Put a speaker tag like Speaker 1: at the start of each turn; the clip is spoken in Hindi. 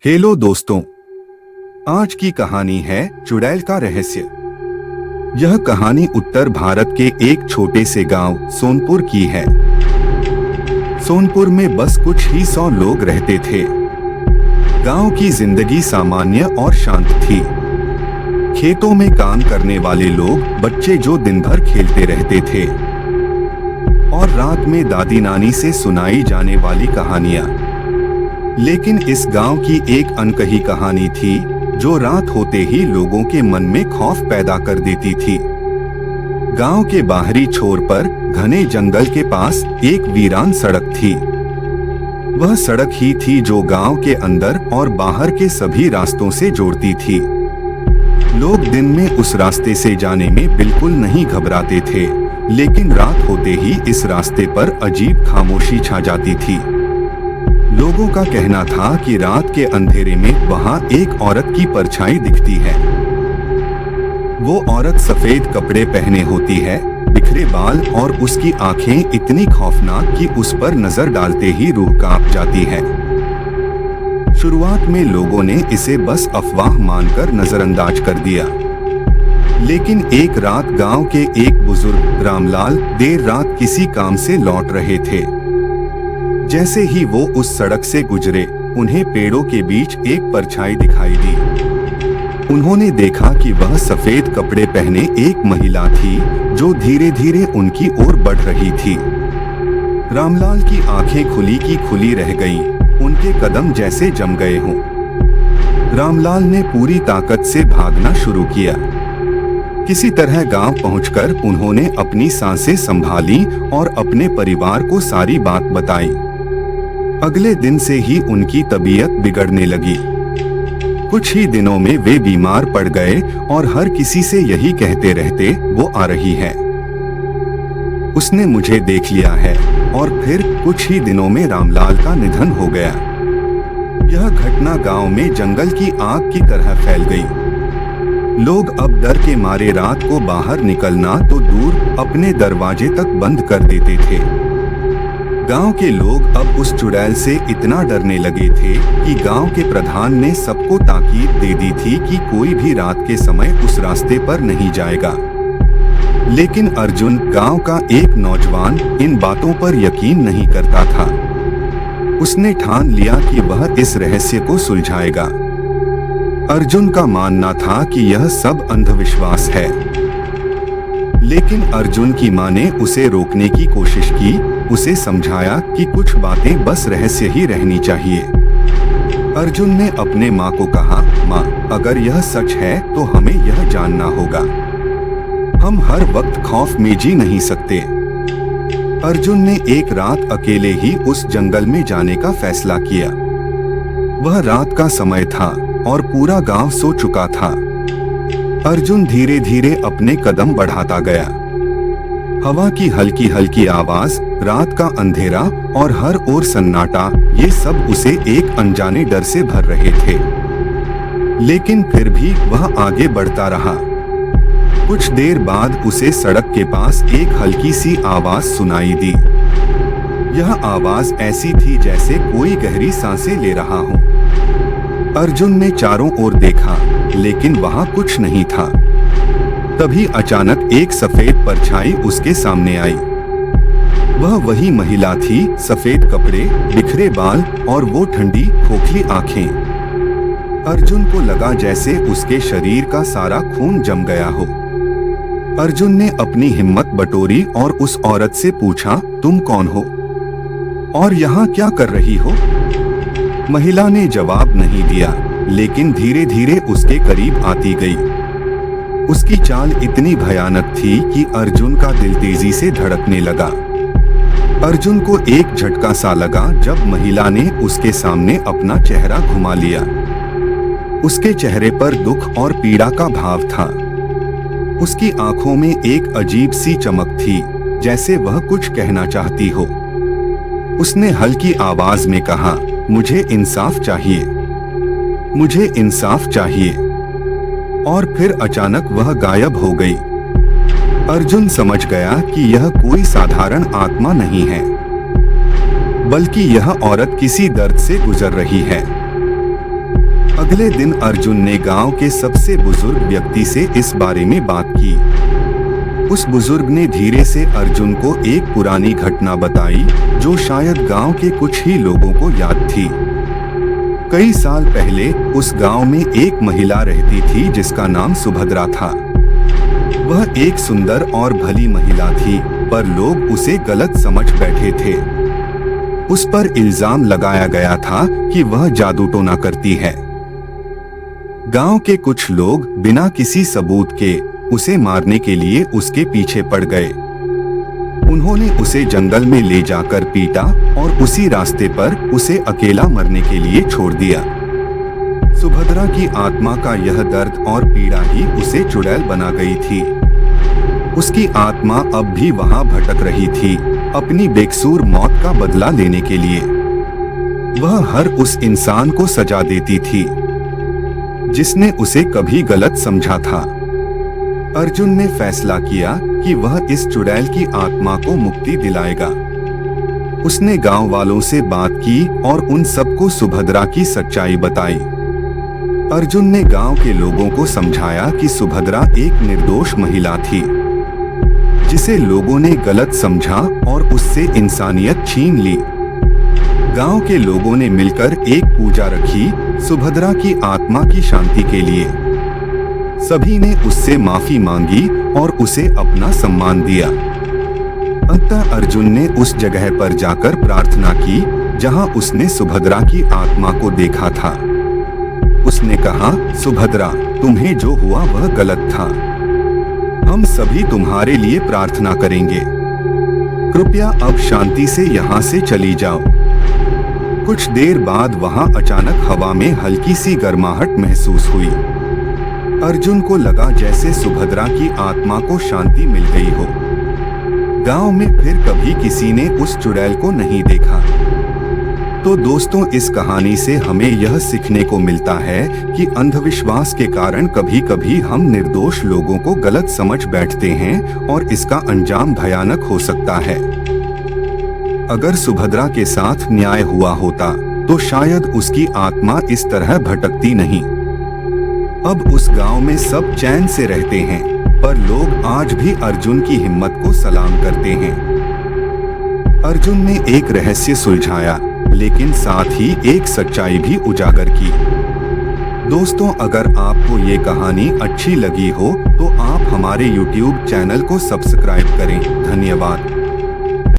Speaker 1: हेलो दोस्तों, आज की कहानी है चुड़ैल का रहस्य। यह कहानी उत्तर भारत के एक छोटे से गांव सोनपुर की है। सोनपुर में बस कुछ ही 100 लोग रहते थे। गांव की जिंदगी सामान्य और शांत थी। खेतों में काम करने वाले लोग, बच्चे जो दिन भर खेलते रहते थे और रात में दादी नानी से सुनाई जाने वाली कहानियां। लेकिन इस गांव की एक अनकही कहानी थी जो रात होते ही लोगों के मन में खौफ पैदा कर देती थी। गांव के बाहरी छोर पर घने जंगल के पास एक वीरान सड़क थी। वह सड़क ही थी जो गांव के अंदर और बाहर के सभी रास्तों से जोड़ती थी। लोग दिन में उस रास्ते से जाने में बिल्कुल नहीं घबराते थे, लेकिन रात होते ही इस रास्ते पर अजीब खामोशी छा जाती थी। लोगों का कहना था कि रात के अंधेरे में वहां एक औरत की परछाई दिखती है। वो औरत सफेद कपड़े पहने होती है, बिखरे बाल और उसकी आंखें इतनी खौफनाक कि उस पर नजर डालते ही रूह कांप जाती है। शुरुआत में लोगों ने इसे बस अफवाह मानकर नजरअंदाज कर दिया, लेकिन एक रात गांव के एक बुजुर्ग रामलाल देर रात किसी काम से लौट रहे थे। जैसे ही वो उस सड़क से गुजरे, उन्हें पेड़ों के बीच एक परछाई दिखाई दी। उन्होंने देखा कि वह सफेद कपड़े पहने एक महिला थी जो धीरे धीरे उनकी ओर बढ़ रही थी। रामलाल की आंखें खुली की खुली रह गईं, उनके कदम जैसे जम गए हों। रामलाल ने पूरी ताकत से भागना शुरू किया। किसी तरह गांव पहुंचकर उन्होंने अपनी सांसें संभाली और अपने परिवार को सारी बात बताई। अगले दिन से ही उनकी तबीयत बिगड़ने लगी। कुछ ही दिनों में वे बीमार पड़ गए और हर किसी से यही कहते रहते, वो आ रही है, उसने मुझे देख लिया है। और फिर कुछ ही दिनों में रामलाल का निधन हो गया। यह घटना गांव में जंगल की आग की तरह फैल गई। लोग अब डर के मारे रात को बाहर निकलना तो दूर, अपने दरवाजे तक बंद कर देते थे। गांव के लोग अब उस चुड़ैल से इतना डरने लगे थे कि गांव के प्रधान ने सबको ताकीद दे दी थी कि कोई भी रात के समय उस रास्ते पर नहीं जाएगा। लेकिन अर्जुन, गांव का एक नौजवान, इन बातों पर यकीन नहीं करता था। उसने ठान लिया कि वह इस रहस्य को सुलझाएगा। अर्जुन का मानना था कि यह सब अंधविश्वास है, लेकिन अर्जुन की मां ने उसे रोकने की कोशिश की। उसे समझाया कि कुछ बातें बस रहस्य ही रहनी चाहिए। अर्जुन ने अपने मां को कहा, मां, अगर यह सच है तो हमें यह जानना होगा। हम हर वक्त खौफ में जी नहीं सकते। अर्जुन ने एक रात अकेले ही उस जंगल में जाने का फैसला किया। वह रात का समय था और पूरा गांव सो चुका था। अर्जुन धीरे धीरे अपने कदम बढ़ाता गया। हवा की हल्की हल्की आवाज, रात का अंधेरा और हर ओर सन्नाटा, ये सब उसे एक अनजाने डर से भर रहे थे। लेकिन फिर भी वह आगे बढ़ता रहा। कुछ देर बाद उसे सड़क के पास एक हल्की सी आवाज सुनाई दी। यह आवाज ऐसी थी जैसे कोई गहरी सांसें ले रहा हो। अर्जुन ने चारों ओर देखा, लेकिन वहां कुछ नहीं था। तभी अचानक एक सफेद परछाई उसके सामने आई। वह वही महिला थी, सफेद कपड़े, बिखरे बाल और वो ठंडी खोखली आंखें। अर्जुन को लगा जैसे उसके शरीर का सारा खून जम गया हो। अर्जुन ने अपनी हिम्मत बटोरी और उस औरत से पूछा, तुम कौन हो और यहाँ क्या कर रही हो? महिला ने जवाब नहीं दिया, लेकिन धीरे धीरे उसके करीब आती गई। उसकी चाल इतनी भयानक थी कि अर्जुन का दिल तेजी से धड़कने लगा। अर्जुन को एक झटका सा लगा जब महिला ने उसके सामने अपना चेहरा घुमा लिया। उसके चेहरे पर दुख और पीड़ा का भाव था। उसकी आंखों में एक अजीब सी चमक थी, जैसे वह कुछ कहना चाहती हो। उसने हल्की आवाज में कहा, मुझे इंसाफ चाहिए, मुझे इंसाफ चाहिए। और फिर अचानक वह गायब हो गई। अर्जुन समझ गया कि यह कोई साधारण आत्मा नहीं है, बल्कि यह औरत किसी दर्द से गुजर रही है। अगले दिन अर्जुन ने गांव के सबसे बुजुर्ग व्यक्ति से इस बारे में बात की। उस बुजुर्ग ने धीरे से अर्जुन को एक पुरानी घटना बताई जो शायद गांव के कुछ ही लोगों को याद थी। कई साल पहले उस गांव में एक महिला रहती थी जिसका नाम सुभद्रा था। वह एक सुंदर और भली महिला थी, पर लोग उसे गलत समझ बैठे थे। उस पर इल्जाम लगाया गया था कि वह जादू टोना करती है। गांव के कुछ लोग बिना किसी सबूत के उसे मारने के लिए उसके पीछे पड़ गए। उन्होंने उसे जंगल में ले जाकर पीटा और उसी रास्ते पर उसे अकेला मरने के लिए छोड़ दिया। सुभद्रा की आत्मा का यह दर्द और पीड़ा ही उसे चुड़ैल बना गई थी। उसकी आत्मा अब भी वहां भटक रही थी, अपनी बेकसूर मौत का बदला लेने के लिए। वह हर उस इंसान को सजा देती थी जिसने उसे कभी गलत समझा था। अर्जुन ने फैसला किया कि वह इस चुड़ैल की आत्मा को मुक्ति दिलाएगा। उसने गांव वालों से बात की और उन सबको सुभद्रा की सच्चाई बताई। अर्जुन ने गांव के लोगों को समझाया कि सुभद्रा एक निर्दोष महिला थी जिसे लोगों ने गलत समझा और उससे इंसानियत छीन ली। गांव के लोगों ने मिलकर एक पूजा रखी सुभद्रा की आत्मा की शांति के लिए। सभी ने उससे माफी मांगी और उसे अपना सम्मान दिया। अंततः अर्जुन ने उस जगह पर जाकर प्रार्थना की जहां उसने सुभद्रा की आत्मा को देखा था। उसने कहा, सुभद्रा, तुम्हें जो हुआ वह गलत था। हम सभी तुम्हारे लिए प्रार्थना करेंगे। कृपया अब शांति से यहाँ से चली जाओ। कुछ देर बाद वहां अचानक हवा में हल्की सी गर्माहट महसूस हुई। अर्जुन को लगा जैसे सुभद्रा की आत्मा को शांति मिल गई हो। गांव में फिर कभी किसी ने उस चुड़ैल को नहीं देखा। तो दोस्तों, इस कहानी से हमें यह सीखने को मिलता है कि अंधविश्वास के कारण कभी कभी हम निर्दोष लोगों को गलत समझ बैठते हैं और इसका अंजाम भयानक हो सकता है। अगर सुभद्रा के साथ न्याय हुआ होता तो शायद उसकी आत्मा इस तरह भटकती नहीं। अब उस गांव में सब चैन से रहते हैं, पर लोग आज भी अर्जुन की हिम्मत को सलाम करते हैं। अर्जुन ने एक रहस्य सुलझाया, लेकिन साथ ही एक सच्चाई भी उजागर की। दोस्तों, अगर आपको ये कहानी अच्छी लगी हो तो आप हमारे YouTube चैनल को सब्सक्राइब करें। धन्यवाद।